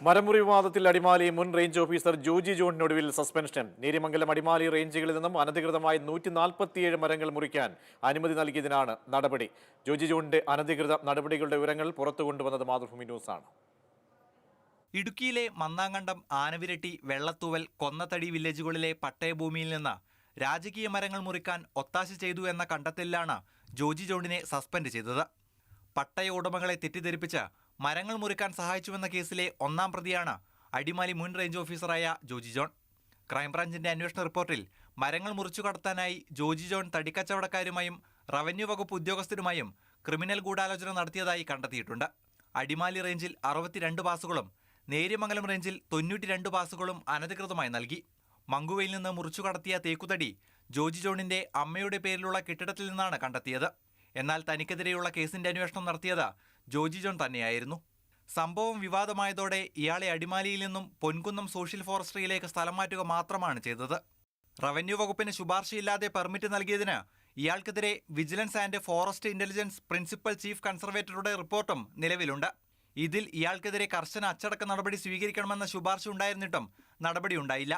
മരമുറി വിവാദത്തിൽ അടിമാലി മുൻ range officer Joji ജോണിനൊടുവിൽ സസ്പെൻഷൻ. നേര്യമംഗലം അടിമാലി റേഞ്ചുകളിൽ നിന്നും അനധികൃതമായി 147 മരങ്ങൾ മുറിക്കാൻ അനുമതി നൽകിയതിനാണ് നടപടി. ജോജി ജോണിന്റെ അനധികൃത നടപടികളുടെ വിവരങ്ങൾ പുറത്തു കൊണ്ടുവന്നത് മാതൃഭൂമി ന്യൂസാണ്. ഇടുക്കിയിലെ മന്നാങ്കണ്ടം, ആനവിരട്ടി, വെള്ളത്തൂവൽ, കൊന്നത്തടി വില്ലേജുകളിലെ പട്ടയഭൂമിയിൽ നിന്ന് രാജകീയ മരങ്ങൾ മുറിക്കാൻ ഒത്താശ ചെയ്തു എന്ന കണ്ടെത്തലിലാണ് ജോജി ജോണിനെ സസ്പെൻഡ് ചെയ്തത്. പട്ടയ ഉടമകളെ തെറ്റിദ്ധരിപ്പിച്ച് മരങ്ങൾ മുറിക്കാൻ സഹായിച്ചുവെന്ന കേസിലെ ഒന്നാം പ്രതിയാണ് അടിമാലി മുൻ റേഞ്ച് ഓഫീസറായ ജോജി ജോൺ. ക്രൈംബ്രാഞ്ചിന്റെ അന്വേഷണ റിപ്പോർട്ടിൽ മരങ്ങൾ മുറിച്ചു കടത്താനായി ജോജി ജോൺ തടിക്കച്ചവടക്കാരുമായും റവന്യൂ വകുപ്പ് ഉദ്യോഗസ്ഥരുമായും ക്രിമിനൽ ഗൂഢാലോചന നടത്തിയതായി കണ്ടെത്തിയിട്ടുണ്ട്. അടിമാലി റേഞ്ചിൽ 62 പാസുകളും നേര്യമംഗലം റേഞ്ചിൽ 92 പാസുകളും അനധികൃതമായി നൽകി. മങ്കുവയിൽ നിന്ന് മുറിച്ചു കടത്തിയ തേക്കുതടി ജോജി ജോണിന്റെ അമ്മയുടെ പേരിലുള്ള കെട്ടിടത്തിൽ നിന്നാണ് കണ്ടെത്തിയത്. എന്നാൽ തനിക്കെതിരെയുള്ള കേസിന്റെ അന്വേഷണം നടത്തിയത് ജോജി ജോൺ തന്നെയായിരുന്നു. സംഭവം വിവാദമായതോടെ ഇയാളെ അടിമാലിയിൽ നിന്നും പൊൻകുന്നം സോഷ്യൽ ഫോറസ്ട്രിയിലേക്ക് സ്ഥലം മാറ്റുക മാത്രമാണ് ചെയ്തത്. റവന്യൂ വകുപ്പിന് ശുപാർശയില്ലാതെ പെർമിറ്റ് നൽകിയതിന് ഇയാൾക്കെതിരെ vigilance and forest intelligence principal chief കൺസർവേറ്ററുടെ റിപ്പോർട്ടും നിലവിലുണ്ട്. ഇതിൽ ഇയാൾക്കെതിരെ കർശന അച്ചടക്ക നടപടി സ്വീകരിക്കണമെന്ന ശുപാർശ ഉണ്ടായിരുന്നിട്ടും നടപടിയുണ്ടായില്ല.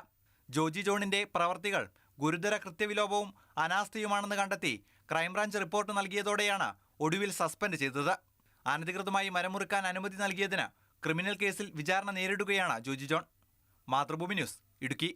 ജോജി ജോണിന്റെ പ്രവർത്തികൾ ഗുരുതര കൃത്യവിലോപവും അനാസ്ഥയുമാണെന്ന് കണ്ടെത്തി ക്രൈംബ്രാഞ്ച് റിപ്പോർട്ട് നൽകിയതോടെയാണ് ഒടുവിൽ സസ്പെൻഡ് ചെയ്തത്. അനധികൃതമായി മരമുറിക്കാൻ അനുമതി നൽകിയതിന് ക്രിമിനൽ കേസിൽ വിചാരണ നേരിടുകയാണ് ജോജി ജോൺ. മാതൃഭൂമി ന്യൂസ്, ഇടുക്കി.